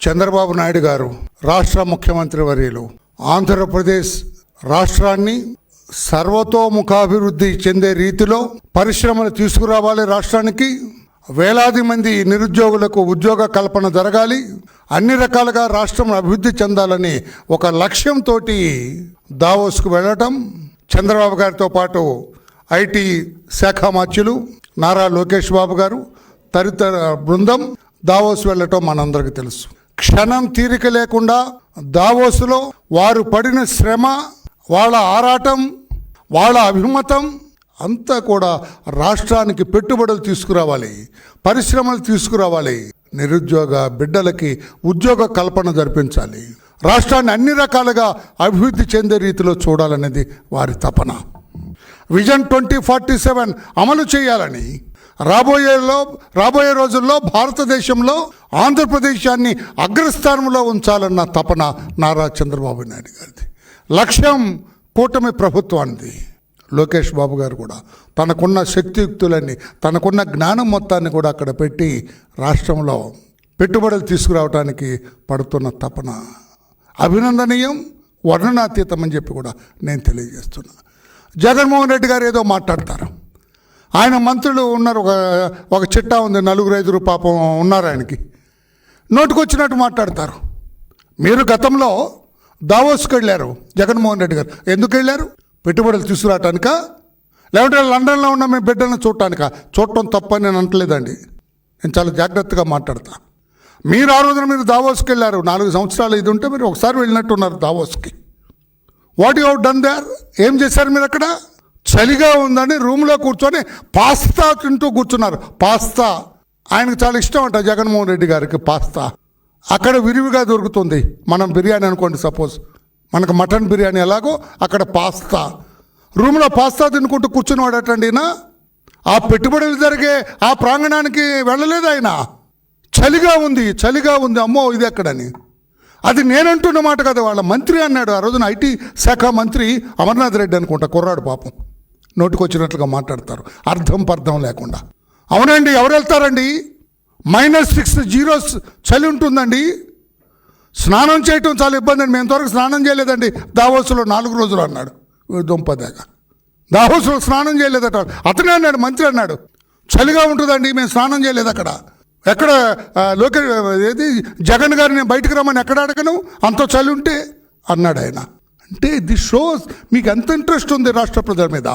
చంద్రబాబు నాయుడు గారు రాష్ట్ర ముఖ్యమంత్రి వర్యులు ఆంధ్రప్రదేశ్ రాష్ట్రాన్ని సర్వతోముఖాభివృద్ధి చెందే రీతిలో పరిశ్రమలు తీసుకురావాలి. రాష్ట్రానికి వేలాది మంది నిరుద్యోగులకు ఉద్యోగ కల్పన జరగాలి. అన్ని రకాలుగా రాష్ట్రం అభివృద్ధి చెందాలని ఒక లక్ష్యంతో దావోస్కు వెళ్ళటం, చంద్రబాబు గారితో పాటు ఐటీ శాఖ మంత్రులు నారా లోకేష్ బాబు గారు తదితర బృందం దావోస్ వెళ్ళటం మనందరికీ తెలుసు. క్షణం తీరిక లేకుండా దావోస్లో వారు పడిన శ్రమ, వాళ్ళ ఆరాటం, వాళ్ళ అభిమతం అంతా కూడా రాష్ట్రానికి పెట్టుబడులు తీసుకురావాలి, పరిశ్రమలు తీసుకురావాలి, నిరుద్యోగ బిడ్డలకి ఉద్యోగ కల్పన జరిపించాలి, రాష్ట్రాన్ని అన్ని రకాలుగా అభివృద్ధి చెందే రీతిలో చూడాలనేది వారి తపన. విజన్ 2047 అమలు చేయాలని రాబోయే రోజుల్లో భారతదేశంలో ఆంధ్రప్రదేశాన్ని అగ్రస్థానంలో ఉంచాలన్న తపన నారా చంద్రబాబు నాయుడు గారిది. లక్ష్యం కూటమి ప్రభుత్వానికి. లోకేష్ బాబు గారు కూడా తనకున్న శక్తియుక్తులన్నీ, తనకున్న జ్ఞానం మొత్తాన్ని కూడా అక్కడ పెట్టి రాష్ట్రంలో పెట్టుబడులు తీసుకురావడానికి పడుతున్న తపన అభినందనీయం, వర్ణనాతీతం అని చెప్పి కూడా నేను తెలియజేస్తున్నా. జగన్మోహన్ రెడ్డి గారు ఏదో మాట్లాడతారు. ఆయన మంత్రులు ఉన్నారు, ఒక చిట్టా ఉంది, 4-5 పాపం ఉన్నారు ఆయనకి, నోటుకొచ్చినట్టు మాట్లాడతారు. మీరు గతంలో దావోస్కి వెళ్ళారు జగన్మోహన్ రెడ్డి గారు. ఎందుకు వెళ్ళారు? పెట్టుబడులు తీసుకురావటానికా, లేకుంటే లండన్లో ఉన్న మీ బిడ్డలను చూడటానికా? చూడటం తప్పని నేను అంటలేదండి, నేను చాలా జాగ్రత్తగా మాట్లాడతా. మీరు ఆ రోజున మీరు దావోస్కి వెళ్ళారు, 4 సంవత్సరాలు ఇది ఉంటే మీరు ఒకసారి వెళ్ళినట్టున్నారు దావోస్కి. What you have done there? ఏం చేశారు మీరు అక్కడ? చలిగా ఉందని రూమ్లో కూర్చొని పాస్తా తింటూ కూర్చున్నారు. పాస్తా ఆయనకు చాలా ఇష్టం అంట జగన్మోహన్ రెడ్డి గారికి. పాస్తా అక్కడ విరివిగా దొరుకుతుంది. మనం బిర్యానీ అనుకోండి, సపోజ్ మనకు మటన్ బిర్యానీ ఎలాగో అక్కడ పాస్తా. రూమ్లో పాస్తా తినుకుంటూ కూర్చునివాడటండినా. ఆ పెట్టుబడులు జరిగే ఆ ప్రాంగణానికి వెళ్ళలేదు ఆయన. చలిగా ఉంది, అమ్మో ఇది ఎక్కడని. అది నేనంటున్న మాట కదా, వాళ్ళ మంత్రి అన్నాడు. ఆ రోజున ఐటీ శాఖ మంత్రి అమర్నాథ్ రెడ్డి అనుకుంటా, కుర్రాడు పాపం, నోటికొచ్చినట్లుగా మాట్లాడతారు అర్థం లేకుండా. అవునండి, ఎవరు వెళ్తారండి? -6 చలి ఉంటుందండి. స్నానం చేయటం చాలా ఇబ్బంది అండి. మేము ఇంతవరకు స్నానం చేయలేదండి దావోస్లో 4 రోజులు అన్నాడు. దుంపదేగ దావోస్లో స్నానం చేయలేదట. అతనే అన్నాడు, మంత్రి అన్నాడు, చలిగా ఉంటుందండి, మేము స్నానం చేయలేదు అక్కడ. ఎక్కడ ఏది జగన్ గారు నేను బయటకు రమ్మని ఎక్కడ అడగను, అంత చలి ఉంటే అన్నాడు ఆయన. అంటే దిస్ షోస్ మీకు ఎంత ఇంట్రెస్ట్ ఉంది రాష్ట్ర ప్రజల మీద,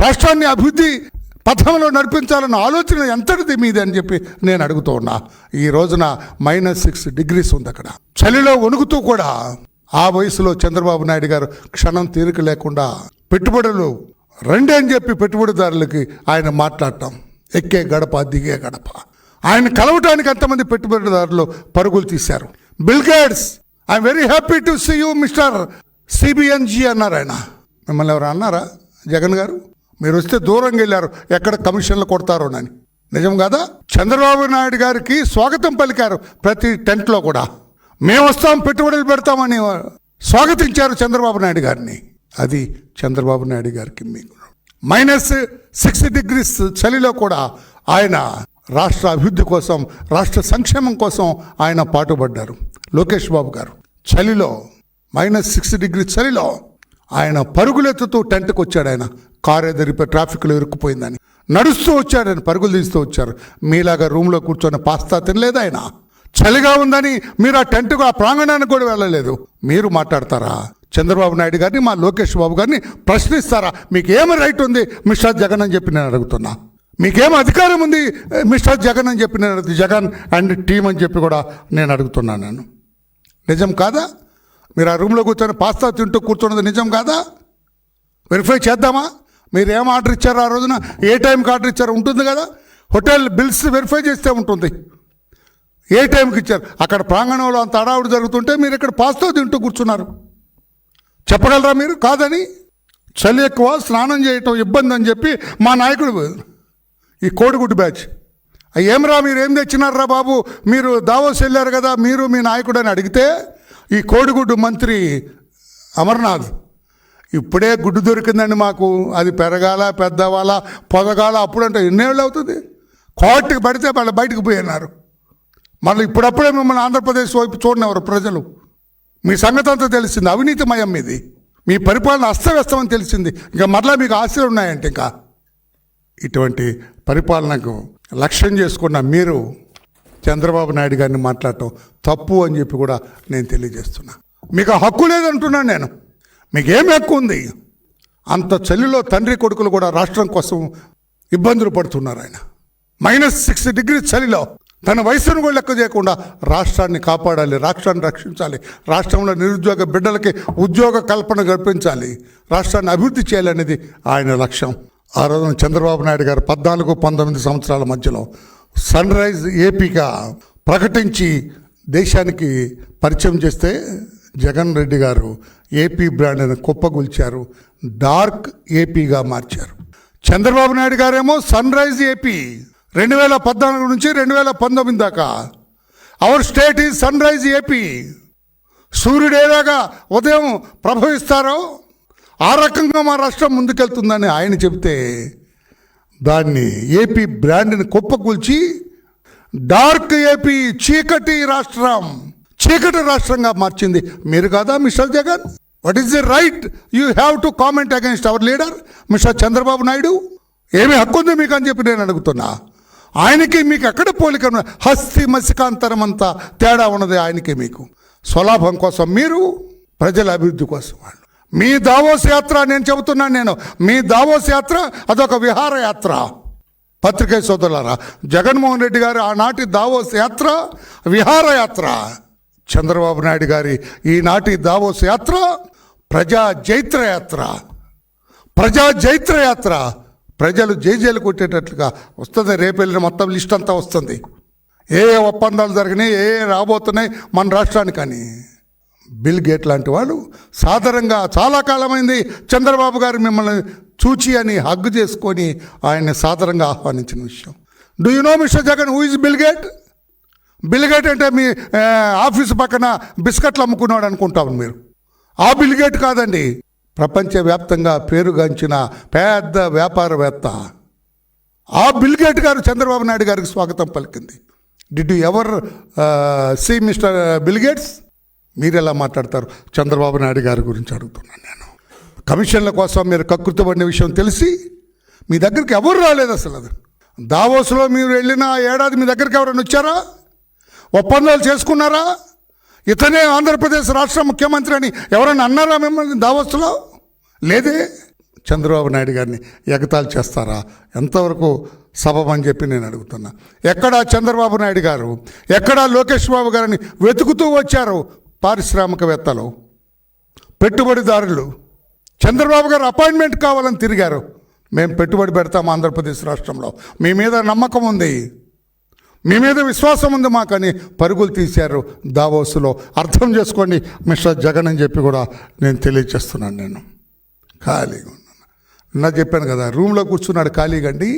రాష్ట్రాన్ని అభివృద్ధి పథంలో నడిపించాలన్న ఆలోచన ఎంతటిది మీది అని చెప్పి నేను అడుగుతూ ఉన్నా. ఈ రోజున -6 ఉంది అక్కడ. చలిలో వణుకుతూ కూడా ఆ వయసులో చంద్రబాబు నాయుడు గారు క్షణం తీరిక లేకుండా పెట్టుబడులు రండి అని చెప్పి పెట్టుబడిదారులకి ఆయన మాట్లాడటం, ఎక్కే గడప దిగే గడప. ఆయన కలవటానికి ఎంతమంది పెట్టుబడిదారులు పరుగులు తీశారు. Bill Gates, I'm very happy to see you mister CBNG అన్నారు ఆయన. మిమ్మల్ని ఎవరు అన్నారా? జగన్ గారు మీరు వస్తే దూరంగా వెళ్ళారు, ఎక్కడ కమిషన్లు కొడతారోనని. నిజం కాదా? చంద్రబాబు నాయుడు గారికి స్వాగతం పలికారు ప్రతి టెంట్లో కూడా. మేము వస్తాం, పెట్టుబడులు పెడతామని స్వాగతించారు చంద్రబాబు నాయుడు గారిని. అది చంద్రబాబు నాయుడు గారికి మీకు -6 చలిలో కూడా ఆయన రాష్ట్ర అభివృద్ధి కోసం, రాష్ట్ర సంక్షేమం కోసం ఆయన పాటుపడ్డారు. లోకేష్ బాబు గారు చలిలో -6 చలిలో ఆయన పరుగులెత్తుతూ టెంట్కి వచ్చాడు. ఆయన కారు ఎదిరిపోయి ట్రాఫిక్లో ఇరుక్కుపోయిందని నడుస్తూ వచ్చాడు, ఆయన పరుగులు తీస్తూ వచ్చారు. మీలాగా రూమ్లో కూర్చొని పాస్తా తినలేదు ఆయన. చలిగా ఉందని మీరు ఆ టెంట్కు, ఆ ప్రాంగణానికి కూడా వెళ్ళలేదు. మీరు మాట్లాడతారా? చంద్రబాబు నాయుడు గారిని, మా లోకేష్ బాబు గారిని ప్రశ్నిస్తారా? మీకేమి రైట్ ఉంది మిస్టర్ జగన్ అని చెప్పి నేను అడుగుతున్నా. మీకేం అధికారం ఉంది మిస్టర్ జగన్ అని చెప్పి నేను అడుగుతున్నా. జగన్ అండ్ టీం అని చెప్పి కూడా నేను అడుగుతున్నాను. నేను నిజం కాదా? మీరు ఆ రూమ్లో కూర్చొని పాస్తా తింటూ కూర్చున్నది నిజం కాదా? వెరిఫై చేద్దామా? మీరు ఏం ఆర్డర్ ఇచ్చారో, ఆ రోజున ఏ టైంకి ఆర్డర్ ఇచ్చారో ఉంటుంది కదా. హోటల్ బిల్స్ వెరిఫై చేస్తే ఉంటుంది ఏ టైంకి ఇచ్చారు. అక్కడ ప్రాంగణంలో అంత అడావుడు జరుగుతుంటే మీరు ఇక్కడ పాస్తా తింటూ కూర్చున్నారు. చెప్పగలరా మీరు కాదని? చలి ఎక్కువ, స్నానం చేయటం ఇబ్బంది అని చెప్పి మా నాయకుడు, ఈ కోడిగుడ్డు బ్యాచ్, ఏమరా మీరు ఏం తెచ్చినారా బాబు, మీరు దావోస్ వెళ్ళారు కదా మీరు మీ నాయకుడు అని అడిగితే, ఈ కోడిగుడ్డు మంత్రి అమర్నాథ్, ఇప్పుడే గుడ్డు దొరికిందండి మాకు, అది పెరగాల, పెద్దవాళ్ళ, పొదగాల, అప్పుడంటే ఎన్నేళ్ళు అవుతుంది, కోర్టుకి పడితే వాళ్ళు బయటకు పోయినారు. మళ్ళీ ఇప్పుడప్పుడే మిమ్మల్ని ఆంధ్రప్రదేశ్ వైపు చూడనివ్వరు ప్రజలు. మీ సంగతి అంతా తెలిసింది, అవినీతిమయం మీది, మీ పరిపాలన అస్తవ్యస్తమని తెలిసింది. ఇంకా మరలా మీకు ఆశలు ఉన్నాయంటే ఇంకా ఇటువంటి పరిపాలనకు లక్ష్యం చేసుకున్న మీరు చంద్రబాబు నాయుడు గారిని మాట్లాడటం తప్పు అని చెప్పి కూడా నేను తెలియజేస్తున్నా. మీకు హక్కు లేదంటున్నాను నేను. మీకేం హక్కు ఉంది? అంత చలిలో తండ్రి కొడుకులు కూడా రాష్ట్రం కోసం ఇబ్బందులు పడుతున్నారు. ఆయన -60 డిగ్రీ చలిలో తన వయసును కూడా లెక్క చేయకుండా రాష్ట్రాన్ని కాపాడాలి, రాష్ట్రాన్ని రక్షించాలి, రాష్ట్రంలో నిరుద్యోగ బిడ్డలకి ఉద్యోగ కల్పన కల్పించాలి, రాష్ట్రాన్ని అభివృద్ధి చేయాలనేది ఆయన లక్ష్యం. ఆ రోజున చంద్రబాబు నాయుడు గారు 14-19 సంవత్సరాల మధ్యలో సన్ రైజ్ ఏపీగా ప్రకటించి దేశానికి పరిచయం చేస్తే జగన్ రెడ్డి గారు ఏపీ బ్రాండ్ని కుప్పగొల్చారు, డార్క్ ఏపీగా మార్చారు. చంద్రబాబు నాయుడు గారేమో సన్ రైజ్ ఏపీ 2014 నుంచి 2019 దాకా our state is sunrise AP. సూర్యుడు ఏలాగా ఉదయం ప్రభవిస్తారో ఆ రకంగా మా రాష్ట్రం ముందుకెళ్తుందని ఆయన చెబితే దాన్ని ఏపీ బ్రాండ్ని కుప్పకూల్చి డార్క్ ఏపీ, చీకటి రాష్ట్రంగా మార్చింది మీరు కాదా mister Jagan? What is the right you have to comment against our leader mister Chandrababu Naidu? ఏమి హక్కు ఉంది మీకు అని చెప్పి నేను అడుగుతున్నా. ఆయనకి మీకు ఎక్కడ పోలిక? హస్తి మసికాంతరం అంతా తేడా ఉన్నది ఆయనకి మీకు. స్వలాభం కోసం మీరు, ప్రజల అభివృద్ధి కోసం వాళ్ళు. మీ దావోస్ యాత్ర నేను చెబుతున్నాను, మీ దావోస్ యాత్ర అదొక విహారయాత్ర. పత్రికా సోదరులారా, జగన్మోహన్ రెడ్డి గారు ఆనాటి దావోస్ యాత్ర విహారయాత్ర. చంద్రబాబు నాయుడు గారి ఈనాటి దావోస్ యాత్ర ప్రజా జైత్ర యాత్ర. ప్రజలు జైలు కొట్టేటట్లుగా వస్తుంది. రేపెళ్ళిన మొత్తం లిస్ట్ అంతా వస్తుంది. ఏ ఒప్పందాలు జరిగినాయి, ఏ రాబోతున్నాయి మన రాష్ట్రానికని. బిల్ గేట్ లాంటి వాళ్ళు సాధారణంగా చాలా కాలమైంది చంద్రబాబు గారు మిమ్మల్ని చూచి అని హగ్గు చేసుకొని ఆయన్ని సాధారణంగా ఆహ్వానించిన విషయం. Do you know mister Jagan who is bill gate? Bill gate అంటే మీ ఆఫీసు పక్కన బిస్కెట్లు అమ్ముకున్నాడు అనుకుంటాము మీరు. ఆ బిల్ గేట్ కాదండి, ప్రపంచవ్యాప్తంగా పేరుగాంచిన పెద్ద వ్యాపారవేత్త. ఆ బిల్ గేట్ గారు చంద్రబాబు నాయుడు గారికి స్వాగతం పలికింది. Did you ever see mister Bill Gates? మీరు ఎలా మాట్లాడతారు? చంద్రబాబు నాయుడు గారి గురించి అడుగుతున్నాను నేను. కమిషన్ల కోసం మీరు కక్కుర్తిపడిన విషయం తెలిసి మీ దగ్గరికి ఎవరు రాలేదు అసలు. అది దావోస్లో మీరు వెళ్ళిన ఏడాది మీ దగ్గరికి ఎవరైనా వచ్చారా? ఒప్పందాలు చేసుకున్నారా? ఇతనే ఆంధ్రప్రదేశ్ రాష్ట్ర ముఖ్యమంత్రి అని ఎవరైనా అన్నారా మిమ్మల్ని దావోస్లో? లేదే. చంద్రబాబు నాయుడు గారిని ఎగతాళి చేస్తారా? ఎంతవరకు సబబని చెప్పి నేను అడుగుతున్నా. ఎక్కడా చంద్రబాబు నాయుడు గారు, ఎక్కడా లోకేష్ బాబు గారిని వెతుకుతూ వచ్చారు పారిశ్రామికవేత్తలు, పెట్టుబడిదారులు. చంద్రబాబు గారు అపాయింట్మెంట్ కావాలని తిరిగారు. మేము పెట్టుబడి పెడతాం ఆంధ్రప్రదేశ్ రాష్ట్రంలో, మీ మీద నమ్మకం ఉంది, మీ మీద విశ్వాసం ఉంది మాకని పరుగులు తీశారు దావోసులో. అర్థం చేసుకోండి మిస్టర్ జగన్ అని చెప్పి కూడా నేను తెలియజేస్తున్నాను. నేను ఖాళీగా ఉన్నాను. నాకు చెప్పాను కదా, రూమ్లో కూర్చున్నాడు ఖాళీగా అండి.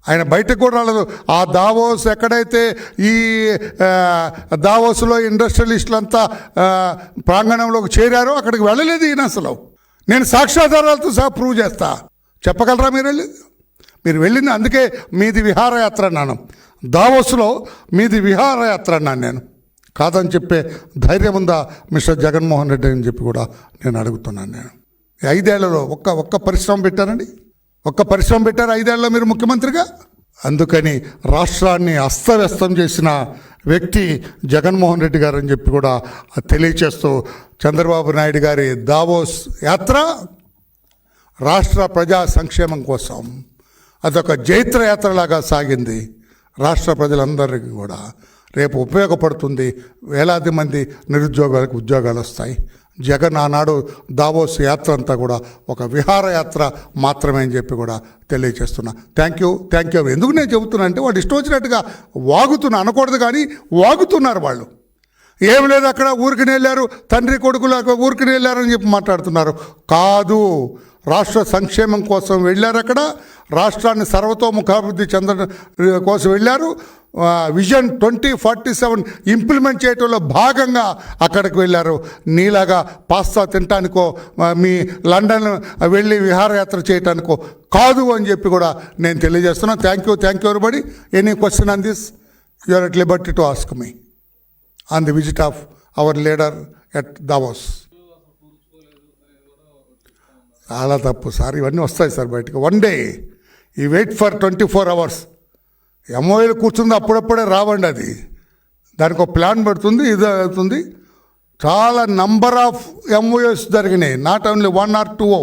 ఆయన బయటకు కూడా రాలేదు. ఆ దావోస్ ఎక్కడైతే ఈ దావోస్లో ఇండస్ట్రియలిస్టులంతా ప్రాంగణంలోకి చేరారో అక్కడికి వెళ్ళలేదు ఈయన అసలు. నేను సాక్ష్యాధారాలతో సహా ప్రూవ్ చేస్తా. చెప్పగలరా మీరు వెళ్ళింది? అందుకే మీది విహారయాత్ర అన్నాను. దావోస్లో మీది విహారయాత్ర అన్నాను నేను. కాదని చెప్పే ధైర్యం ఉందా మిస్టర్ జగన్మోహన్ రెడ్డి అని చెప్పి కూడా నేను అడుగుతున్నాను. నేను 5 ఏళ్లలో ఒక్క పరిశ్రమ పెట్టారండి? ఒక్క పరిశ్రమ పెట్టారు 5 ఏళ్లలో మీరు ముఖ్యమంత్రిగా? అందుకని రాష్ట్రాన్ని అస్తవ్యస్తం చేసిన వ్యక్తి జగన్మోహన్ రెడ్డి గారు అని చెప్పి కూడా తెలియచేస్తూ, చంద్రబాబు నాయుడు గారి దావోస్ యాత్ర రాష్ట్ర ప్రజా సంక్షేమం కోసం అదొక జైత్ర యాత్రలాగా సాగింది. రాష్ట్ర ప్రజలందరికీ కూడా రేపు ఉపయోగపడుతుంది. వేలాది మంది నిరుద్యోగులకు ఉద్యోగాలు వస్తాయి. జగన్ ఆనాడు దావోస్ యాత్ర అంతా కూడా ఒక విహారయాత్ర మాత్రమే అని చెప్పి కూడా తెలియజేస్తున్నా. Thank you. ఎందుకు నేను చెబుతున్నా అంటే, వాడు ఇష్టం వచ్చినట్టుగా అనకూడదు కానీ వాగుతున్నారు వాళ్ళు. ఏం లేదు, అక్కడ ఊరికి వెళ్ళారు, తండ్రి కొడుకులు ఊరికి వెళ్ళారు అని చెప్పి మాట్లాడుతున్నారు. కాదు, రాష్ట్ర సంక్షేమం కోసం వెళ్ళారు. అక్కడ రాష్ట్రాన్ని సర్వతోముఖాభివృద్ధి చెందడం కోసం వెళ్ళారు. విజన్ 2047 ఇంప్లిమెంట్ చేయడంలో భాగంగా అక్కడికి వెళ్ళారు. నీలాగా పాస్తా తినటానికో మీ లండన్ వెళ్ళి విహారయాత్ర చేయటానికో కాదు అని చెప్పి కూడా నేను తెలియజేస్తున్నాను. Thank you everybody. Any question on this, you are at liberty to ask me. On the visit of our leader at Davos. చాలా తప్పు సార్, ఇవన్నీ వస్తాయి సార్ బయటకు. వన్ డే ఈ వెయిట్ ఫర్ 24 hours. ఎంఓఏలు కూర్చుంది అప్పుడప్పుడే రావండి, అది దానికి ఒక ప్లాన్ పెడుతుంది, ఇది అవుతుంది. చాలా నంబర్ ఆఫ్ ఎంఓఎస్ జరిగినాయి, not only 1 or 2.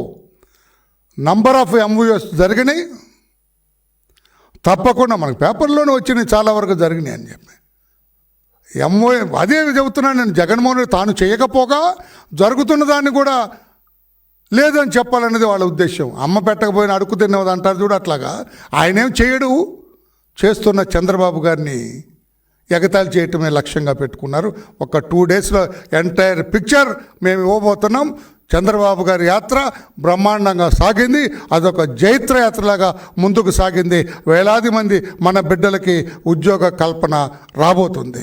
Number of MOs జరిగినాయి. తప్పకుండా మనకు పేపర్లోనే వచ్చినాయి, చాలా వరకు జరిగినాయి అని చెప్పి. ఎంఓఏ అదే చెబుతున్నాను నేను. జగన్మోహన్ రెడ్డి తాను చేయకపోగా జరుగుతున్న దాన్ని కూడా లేదని చెప్పాలనేది వాళ్ళ ఉద్దేశం. అమ్మ పెట్టకపోయినా అడుగు తిన్నది అంటారు చూడు, అట్లాగా ఆయనేం చేయడు. చేస్తున్న చంద్రబాబు గారిని ఎగతాళి చేయటమే లక్ష్యంగా పెట్టుకున్నారు. ఒక 2 daysలో ఎంటైర్ పిక్చర్ మేము ఇవ్వబోతున్నాం. చంద్రబాబు గారి యాత్ర బ్రహ్మాండంగా సాగింది. అదొక జైత్ర యాత్రలాగా ముందుకు సాగింది. వేలాది మంది మన బిడ్డలకి ఉద్యోగ కల్పన రాబోతుంది.